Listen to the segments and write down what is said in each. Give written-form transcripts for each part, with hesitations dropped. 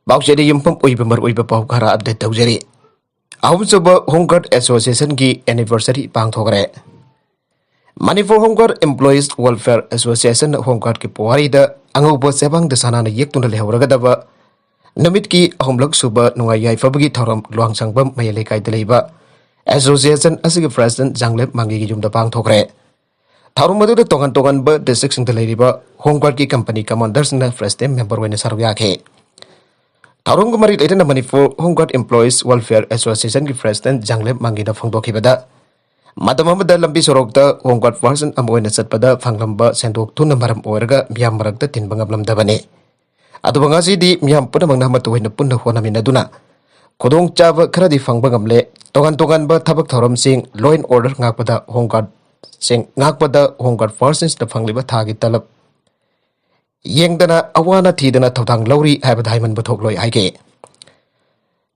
Bauchedi Yumpum Uibamar Uibapokara update Taujeri. Ahumsuba Home Guard Association ki anniversary Pangthogre. Manipur Home Guard Employees Welfare Association Home Guard ki Puarida Angubo Sebang de Sanana Yektuna Lehoragadaba. Namit ki Ahumlok Suba Nuayai Fabagi Toram Luang Sangbam Mayalekai Deleba. Association Asigi President Zanglep Mangi Yum the Pangthogre. Tarumadu the Tongan Ba District in the Ladiba Home Guard ki Company Commanders in the first time member when Sarviake. Tarung Mari later na Manipur Home Guard Employees Welfare Association ki President Janglep Mangi na Fongdoki Bada. Madamamada Lambi Sorokta Home Guard Person Amoy na Satpada Fanglamba Sendok Tunamaram Orga Miam Maragta Tinbangablam Dabane. Adubangasi di Miam Punamang Namatuin Punda Huanaminaduna. Kodong Chava Kradi Fangbangamle, Tongan Ba Tabak Toram Sing, Law and Order Ngakpada Home Guard Sing Ngakpada Home Guard Forces the Fangliba Tagi Talab. Yengdana awana tidana tawtang lauri haiba diamond batokloi haike.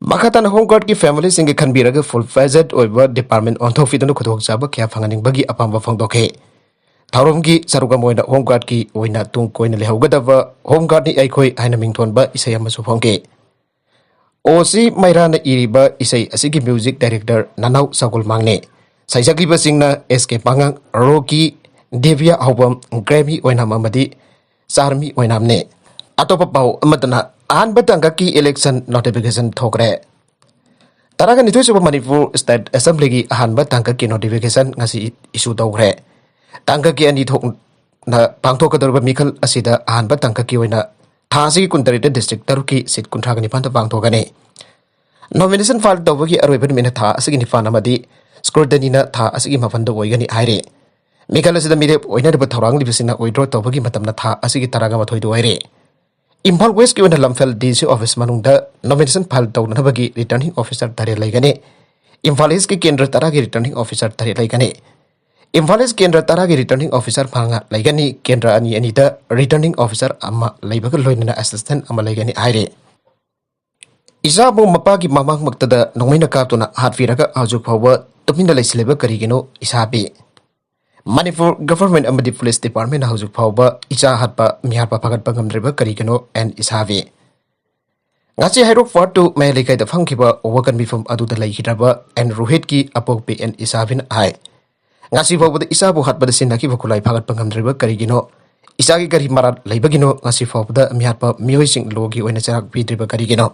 Makatan Home Guard ki family singe kan biraga full-fledged over department on top fitano kutok saba kaya fanganing bagi apamba fangdoke. Taurom ki saruga moina Home Guard ki oina tung koina lehaugadava Home Guard ni aikoi haina mington ba isay amasupongke. Osi mayrana iriba isay asigi music director Nanaw Sagul Mangne. Saysagi ba singna SK Pangang Rocky Devia Hobam Grammy oina mamadi Sarmi Oinamne. Atopa Pau Amatana An Batangaki election notification Thokre. Taragan itu Super Manipur State Assembly Han Batangaki notification ngasi isu Dogre. Tangaki and Ithok na Pangtoka Mikal Asida Han Batangaki Wina Tasi Kuntarita District Taruki sit Kuntragani Panta Pangtogane. Nomination file Dovaki Arabian Minata Asiginifana Scrutinina Ta Asigimafando Oigani Aire. Mikala sida Mirep oina de Batorang Livesina Oidro Tobagi Matamnata Asigi Taragama Toidoire. Impal West given a Lamfel DC office Manunda, nomination pal down Nabagi returning officer Tari Lagane. Impaliski Kendra Taragi returning officer Tari Lagane. Impalis Kendra Taragi returning officer Panga Lagani Kendra Ani Anita returning officer Amma Labaka Loina assistant Amalagani Aire. Isabu Mapagi Mamang Maktada Nomina Katuna Hatfiraga Azu Power Topinda Lesleba Karigino Isabi. Manipur Government and the Police Department House of Power, Icha Hatpa, Miharpa Pagat Pangam River Karikano, and Isavi. Nasi Hero for to Malika the Funkiba, Owakan be from Adu the Lake Hitaba, and Ruhetki, Apopi, and Isavin I. Nasi for the Isabu Hatba the Sinaki Vokulai Pagat Pangam River Karigino, Isagi Karimarat, Labagino, Nasi for the Miharpa, Musing Logi, when a Sarak P. River Karigino.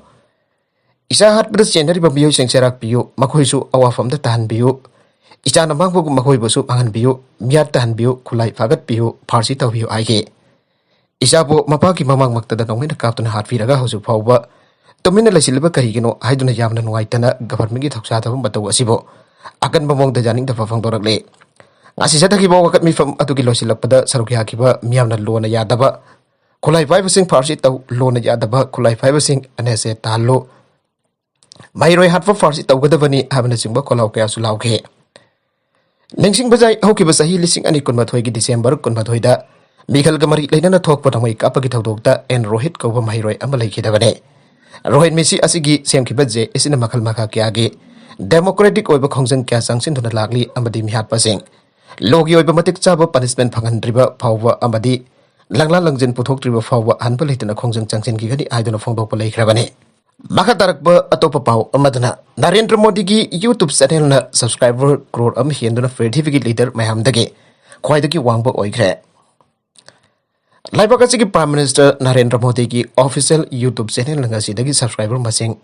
Isa Hatba the Scenery of Musing Sarak Pio, Makoisu, our from the Tan Bio. Ichana Mangbu Makoi Busu Angan Bio, Miatan Bio, Kulai Fagat Bio, Parsi Tavio Ike. Isabu Mapaki Mamang Makta the Nomina Captain Hartfiraga House of Power. Domina La Silva Karigino, I don't have no Waitana, Government Toxata, but Wasibo. Akan Bamong the Janing the Fafang Dorale. Asisatakibo got me from Atukilo Silapada, Sarukiakiba, Miana Lona Yadaba. Kulai Fivesing Parsi Tau, Lona Yadaba, Kulai Fivesing, and I said Talo. My Roy had for Farsi Tawgadavani having a simple Kolauka Sulauke. Nengsing Bazai, Hokibasahi listing and Ikunmatoigi December, Kunmatoida, Mikal Gamari, Lena talk but away Kapakita Doctor, and Rohit Kova Mahiroi Amalaki Davane. Rohit Missy Asigi, Sam Kibadze, is in a Makal Makakiagi, Democratic Oba Kongsan Kasang into the Lagli, Amadi Mihat Passing. Logi Obamatic Sabo Punishment Pangan River, Power Amadi, Langla Langzin Putok River Power, Unpolitan Kongsan Changsin Gigani, I don't know from Dopolay Ravane. Makatarakba Atopa Pau Amadana Narendra Modi ki YouTube channel na subscriber crore am hienduna certificate leader mayam dage khwaidagi wangba oigre Laibaka ki Prime Minister Narendra Modi ki official YouTube channel ngasi dagi subscriber masing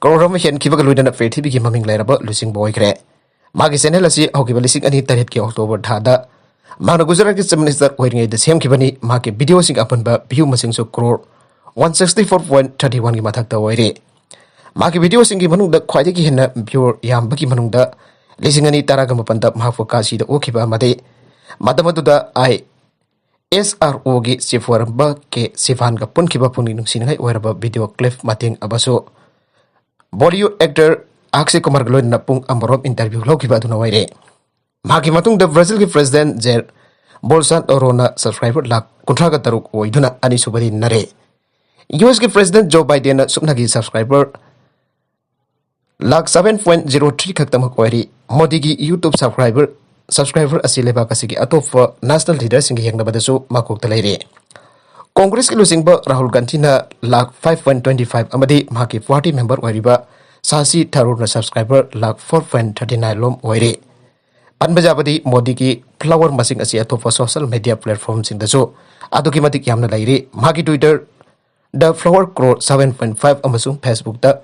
crore am hien kibaga luidana certificate maming lairaba lusing boigre magi channel asi hokiba lising ani taret ki October thada mana Gujarat ki Chief Minister oiringai the same kibani magi video sing apanba view masing so crore 164.31 ki mathakta oire maki video singi manungda khwaidagi henna viewer yambaki manungda lisingani taraga mapanda mahafokasi da okiba amade madamaduda I SRO gi sifaramba ke sivan ga punkiba puni nungsingai oiraba video clip mating abaso Bollywood actor Akshay Kumar gloin na pung amarom interview lokiba duna oire maki matungda Brazil ki president Jair Bolsonaro na subscriber lak kuntraga taruk oiduna ani subari nare US के President Joe Biden सुपना की subscriber lakh 7.03 खत्म कोरी मोदी की YouTube subscriber असिलेबा कसी की अतोफ national leader सिंह यंग नबदसु माकुक तलेरे कांग्रेस की लुसिंगबा राहुल गांधी ना लाख 5.25 अमदी माकी पार्टी मेंबर ओरिबा सासी थरूर सब्सक्राइबर लाख 4.39 लोम ओइरे अनबजाबदी मोदी की फ्लावर मसिंग असी अतोप सोशल मीडिया प्लेटफॉर्म सिंदसु अदुकी मतिक यामना लैरे माकी ट्विटर द फ्लावर क्रोर 7.5 अमसुंग फेसबुक द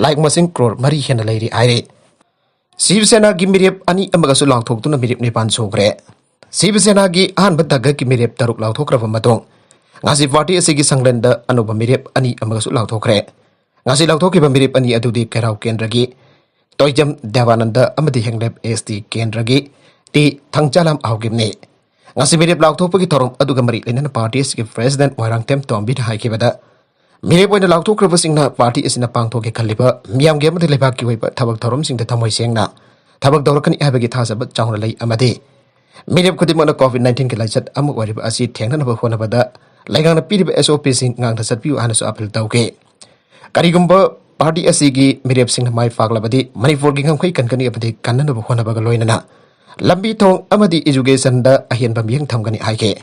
लाइक मसिंग क्रोर मरी हेना लैरे आइरे शिव सेना की मिरेप अनि अमगसु लांथोक्तुना मिरेप निपान सोग्रे शिव सेना की अहनब दग की मिरेप तरुक लांथोक्रब मतों ngasi party asigi sanglenda anuba mirep ani amagasu laothokkhre ngasi laothokhiba mirep ani adudi kerau kendragi toijam devananda amadi henglep st kendragi ti thangchalam awgimni ngasi mirep laothokpagi thorom aduga mari lenana party asigi president warangtem tombi haikibada mirep oina laothokhraba singna party asina pangthoke khaliba miyam ge amadi lebak ki oiba thabak thorom singda thamoi sengna thabak dawrakani abagi thasaba chawna lei amadi mirep khudimana covid-19 ke laichat amu wariba asi thengna naba honabada Laigang pidib SOP sing ngang dasat piu anasu apel tauke. Karigumba party asigi mirep sing mai faglabadi Manipur gi ngam khai kan kani apadi kanna ba khona ba loinana. Lambi thong amadi education da ahian ba miyang thamgani haike.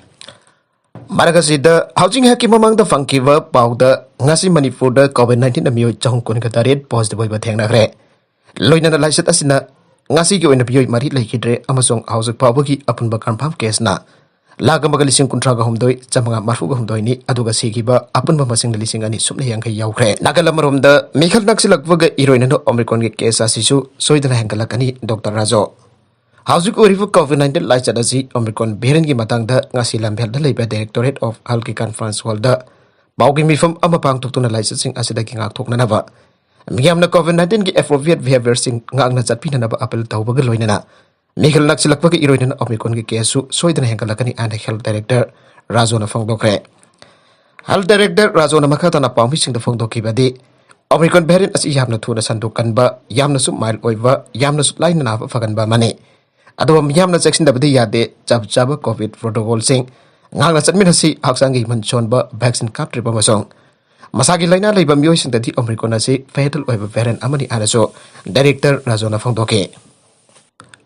Maragasi da housing haki mamang da funkiwa pauda ngasi Manipur da COVID-19 amiyo chahung kun ka taret positive ba thengna gre. Loinana laisat asina ngasi gi oina piyo mari laikidre amasong housing pawagi apun ba confirm case na. Laga magalising kuntraga humdoi chamanga marfuga humdoi ni aduga sigiba apun ba masing lising ani sumna yang kai yaukre nagalamarom da mikhal naksilakwaga iroina no omicron ge case asisu soidana hangalakani Dr. Rajo Housing Orifu COVID-19 laicadasi omicron variant gi matang da ngasi lambel da leiba Directorate of Health ki Conference Hall da baugi mifam ama pangtokuna laicasing asida ki ngak thokna na ba miyamna COVID-19 gi appropriate behavior sing ngakna chatpina na ba apel tawbaga loinana Mikhal naksilakwaga iroina omicron ge case soidana hangalakani and Health Director Razona Fongdokre Health Director Razona makhatana pambi sing da Fongdokibadi omicron variant asi yamna thuna sandukan ba yamna su mild oiba yamna su laina na fagan ba mane ado yamna section da badi yade chaba covid protocol sing ngangna chatmin hasi haksangi manchon ba vaccine kap tripa masong masagi laina leiba miyoi sing da di omicron asi fatal oiba variant amani anaso Director Razona Fongdoke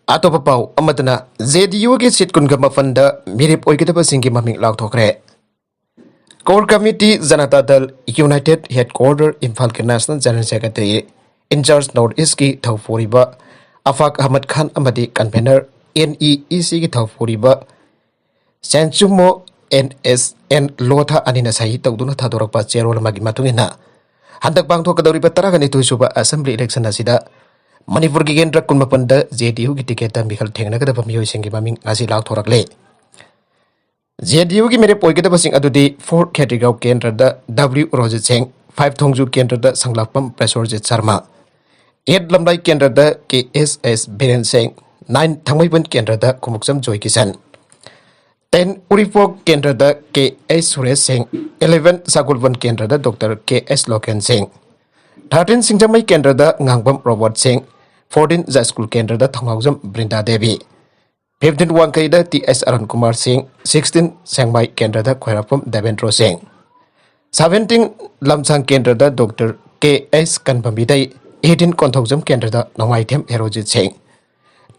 Atop pau amadana JDU ke sit kun gama fanda mirep oigadabasinggi maming laothokkhre Core Committee Janata Dal United Headquarter Imphal ke National General Secretary in charge North East ki Thawforiba Afaq Ahmad Khan amadi convener NEEC ki Thawforiba Senchumo NSN Lotha anina sahi tawduna thadorakpa cherol magi matungina handak bangthokadawriba taragani tuisuba assembly election asida Manipur ki kendra kunmapanda JDU ki ticket da mikhal thengnagadaba miyoi singi maming ngasi laokthorakle JDU ki mere poigadabasing adudi 4 category kendra da W Rojit Singh 5 thongju kendra da sanglapam Presorjit Sharma 8 lamlai kendra da KSS Biren Singh 9 thangmaiban kendra da Kumukcham Joy Kisan 10 Uripok kendra da KS Suresh Singh 11 Sagulvan kendra da Dr. KS Loken Singh 13 Singjamai kendra da Ngangbam Robert Singh 14 Jaskul kendra da Thongaujam Brinda Devi 15 Wangkai da TS Aran Kumar Singh 16 Sengmai kendra da Khoirapam Devendra Singh 17 Lamsang kendra da Dr. KS Kanpambidai 18 Konthaujam kendra da Nongaitem Herojit Singh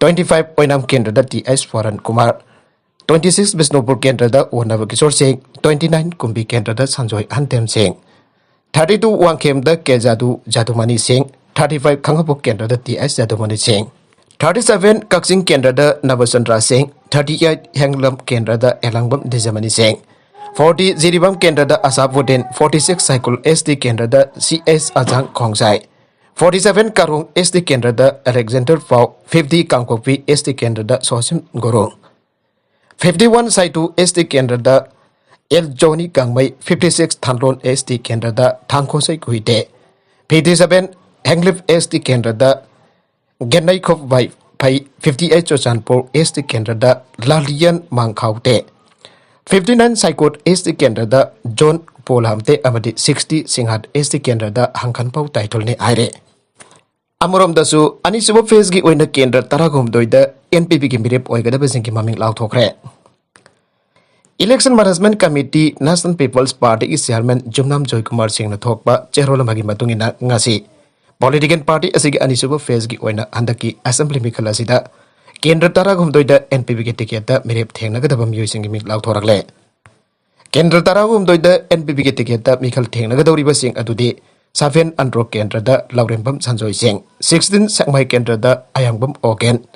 25 Oinam kendra da TS Waran Kumar 26 Bisnupur kendra da Onava Kishore Singh 29 Kumbi kendra da Sanjoy Hantem Singh 32 Wangkem da Kezadu Jadumani Singh 35 Khangapok kendra da TS Jadumani Singh 37 Kaksing kendra da Navachandra Singh 38 Henglam kendra da Elangbam Dijamani Singh 40 Ziribam kendra da Asapudin 46 Saikul SD kendra da CS Ajang Khongsai 47 Karung SD kendra da Alexander Pau 50 Kangkokpi SD kendra da Sosim Gorong 51 Saitu SD kendra da El Johnny Kangmai 56 Thanlon SD kendra da Thangkhosai Kuite 57 Henglip SD kendra da Genai Khop Vai Pai 58 Chochanpur SD kendra da Lalian Mangkhaute 59 Saikot SD kendra da John Polhamte amadi 60 Singhat SD kendra da Hangkhanpau title ni aire Amorom dasu anisuba phase gi oina kendra taragom doida NPP ki mirep oigadabasinggi maming laothokkhre Election Management Committee National People's Party ki Chairman Jumnam Joy Kumar Singh na thokpa cherola magi matungina ngasi Political Party asigi anisuba phase gi oina handaki assembly mikhal asida kendra taragum doida NPP ki ticket da mirep thengnagadaba miyoi singi mik lauthorakle Kendra Tarahumdoida NPP ke ticket Michael Ting Nagadori Sing Adudi Safen Andro Kendra da Laurembam Sanjoy Sing 16 Sakmai Kendra da Ayangbam Ogen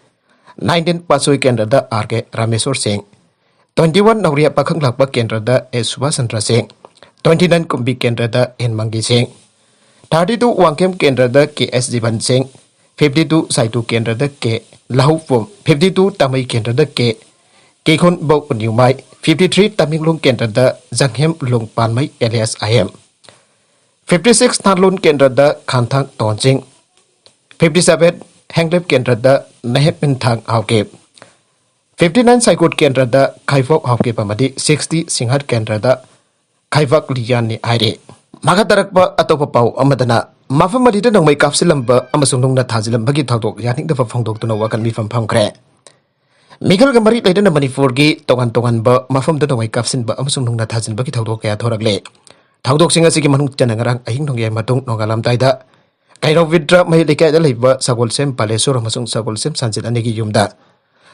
19 Pasoi Kendra da RK Ramesor Singh 21 Nauria Pakang Lakpa Kendra da S Subhasandra Singh 29 Kumbi Kendra da N Mangi Singh 32 Wangkem Kendra da KS Jivan Singh 52 Saitu Kendra da K Lahupum 52 Tamai Kendra da K Kekon Bau Nyumai 53 Taminglung Kendra da Zanghem Lung Panmai alias IM 56 Thanlun Kendra da Khanthang Tonsing 57 Hanglep Kendra da Nahep Thang Hauke 59 Saikut Kendra da Kaifok Hauke Pamadi 60 Singhat Kendra da Kaifak Liyani Aire Magatarakpa Atopa Pau Amadana Mafamadita Nong Mai Kapsilamba Amasung na Tazilam Bagi Tautok Yanik the Fongdok to Nawakan Mi from Pamkre Mikal Gamari later na Manipurgi Tongan Ba Mafam the Nawai Kapsin Ba Amasung na Tazin Bagi Tautok Thoragle Tautok Singasiki Manung Janangarang Ahing Nong Yamatung Nogalam Daida Kairo Vidra May Lika the Labor Sagol Sem Palesor Masung Sagol Sem Sansit Anegi Yumda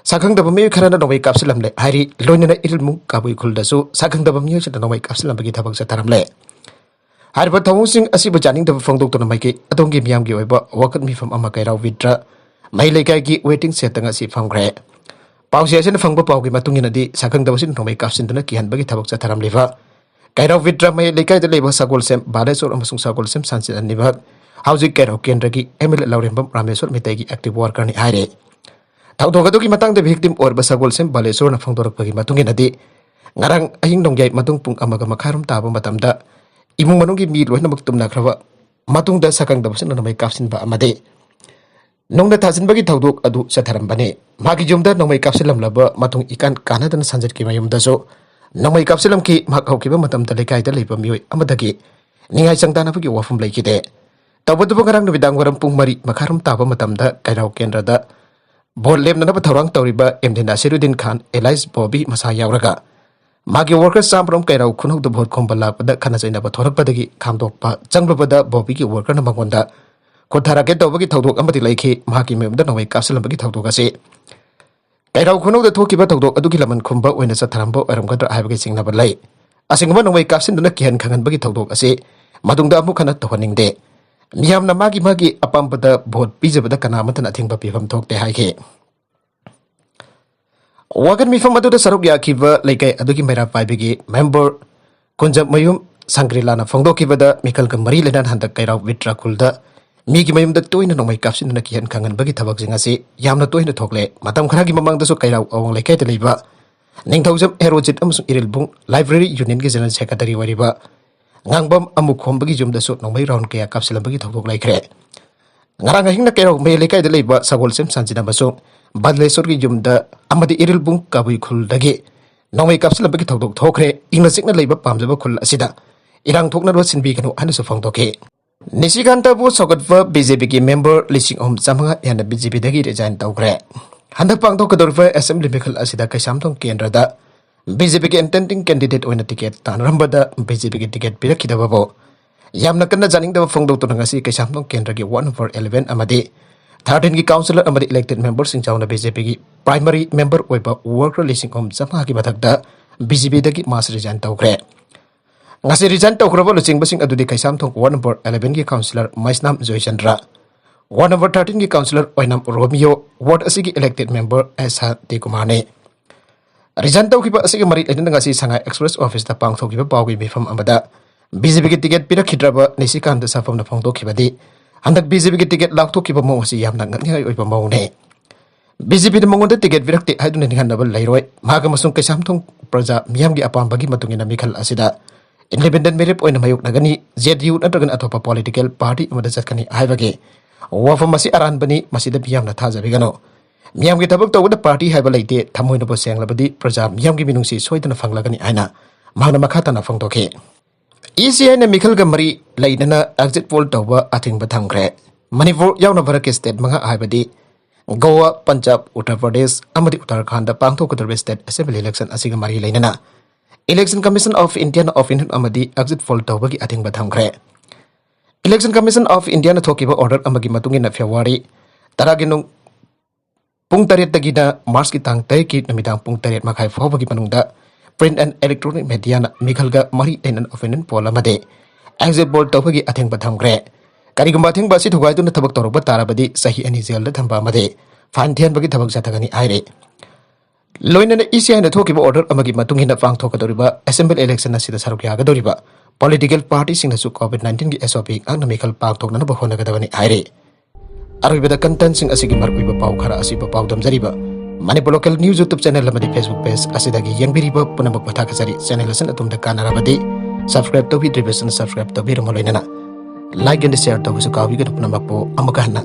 Sakang the Bami Karana Nawai Kapsilam Le Hari Lonina Ilmu Kabu Kuldasu Sakang the Bami Nawai Kapsilam Bagi Tabak Sataramle Harba Tawusing Asiba Janing the Fongdok to Namaki, Adongi Miamgi Weba, walked me from Amakaira Vidra, Mailekagi waiting Setangasi from Gre. Pausias and Fangbo Paugi Matunginadi, Sakang the Wasin to make ups in the Naki and Bagi Tabak Sataram Liva. Kaira Vidra Maileka the labor Sagol Sem, Bades or Amasung Sagol Sem Sunset and Niva. How's it Kairo Kendraki, Emil Laurimbam Ramesor Mitegi active worker in Ire. Tautoki Matang the victim or Basagol Sem, Balesor and Fangdor Pagi Matunginadi. Ngarang Ahing Dong Yai Matung Pung Amagamacarum Tabo Matamda. Imong manunggi mi loh na magtum na krawa matung da sakang dabasin na may kapsin ba amade nong nathasin bagi tawdok adu sa tharambane magi jumda nong may kapsilam laba matung ikan kanada na sanjat ki mayum daso nong may kapsilam ki makhaw ki ba matam da lekay da leiba miyoy amadagi ningay sangta na pagi wafum lay kite tawbad ba ngarang na bidang waram pung mari makaram taba matam da kairaw kendra da bol lem na nabathawrang tawriba MD Nasiruddin Khan Elias Bobby masa yawraga Magi workers Samprom Kairau Kunuk the Bot Kombala, the Kanazina Batorapadi, Kamdokpa, Janglabada, Bobiki worker Namangonda, Kotarake Dobaki Taudo Amati Lake, Maki Mem, the Noe Castle Bagi Tautogase. Kairau Kunuk the Toki Batodo, Adukilaman Kumba, when it's a Tarambo, Aramgata Having Nabalay. As in one away captain the Nakian Kangan Bagi Tautogase, Madunda Mukana Tohaning Day. Miam Namagi Magi, a pump the boat, Pizza with the Kanamatan, I think Papi from Tok de Hike. Wagan mi from Adu Sarugya Kiva like Aduki Mera Pibigi, member Kunjab Mayum, Sangrilana Fondo Kivada, Mikal Gamari Lenan Handa Kaira Vitra Kulda, Miki Mayum the two in no my caption in the Kian Kangan Bagi Tabakzingasi, Yamna two in the Tokle, Matam Kragi among the Sokaira or like the Liva, Ningtosam Erojit Amus Irilbung, Library Union Gizan Secretary Wariba, Nangbam Amukom Bagijum the Sot no may round Kaya Capsula Bagi Tabok like Re. Narangahing na Kairo may like the Liva, Sagol Sim Sansina Baso. Badle Sorgi Jumda Amadi Irilbung Kabu Kul Dagi. No make up Slabaki Th.Brinda in the signal labor Pamzaba Kul Asida. Irang Tokna was in Bigano and so Fongtoke. Nisikanta was socket for BJP member listing on Samanga and the BJP Dagi resign Togre. Handa Pangtokadorfa Assembly Mikal Asida Kasamton Kendrada. BJP intending candidate on a ticket, Tanrambada, BJP ticket Pirakidabo. Yamnakana Zaning the Fongdo Tonangasi Kasamton Kendragi 1/11 Amadi. 13 की councillor अमरी elected members Singh चावना BJP की primary member ओइबा worker लिसिंग ओम जमा की मथकदा BJP दगी मास resign तौखरे ngasi resign तौखरबो लुचिंग busing अदुदि कैसाम थोक 1 number 11 की councillor Maisnam Jayachandra 1 number 13 की councillor ओइनाम Romeo ward असि की elected member एसा ते कुमार ने रिजाइन तौखिबा असि की मरी लेदन ngasi सांगा एक्सप्रेस ऑफिस ता पांगथोखिबा पावगी मिफम अमदा बीजेपी की टिकट पिरखिद्रबा निसिकांत साफम न फोंदोखिबदि Handak BJP ki tiket lakto ki bamo si yam nang ngai oi bamo ne BJP de mongon de tiket virakti haidun ni hanabal lairoi maga masung ke samthong praja miyam gi apam bagi matungina mikhal asida independent Mirep oina mayuk nagani JDU natragan athopa political party amada chatkani haibage wafam masi aran bani masida miyam na thaja bigano miyam gi tabak tawda party haiba leite thamoina bo senglabadi praja miyam gi minungsi soidana fanglagani aina magna makhata na fangtoke ECI na Michael Gamari Laidana exit poll towa ating batangre. Manipur yauna varake state mga aibadi. Goa, Punjab, Uttar Pradesh, Amadi Uttarakhand pangto kutarbe state assembly election asiga mari lainana. Election Commission of India of Indian Amadi exit poll towa gi ating batangre. Election Commission of India na thokiba order amagi matungin na February taraginung pung taret tagina Mars ki tang tay ki namidang pung taret makai fawagi panungda print and electronic media na mikhalga mari tenan opinion poll amade exit poll tawgi athengba thamgre karigumba athengba si thugai tuna thabak torba tarabadi sahi ani jail da thamba amade fan thian bagi thabak jatagani aire loinana ECI na thokiba order amagi matungina pang thokadoriba assembly election asida saruk yagadoriba political party singna su COVID-19 gi SOP angna mikhal pang thokna ba honagadabani aire aroibada content sing asigi marbiba pau khara asiba pau damjariba Manipur local news YouTube channel lamadi Facebook page asidagi yangbiriba punamak pathakasari channel asan atumda kanarabadi subscribe to be subscribe to be romoloinana like and share to su kawi ga punamak po amaka na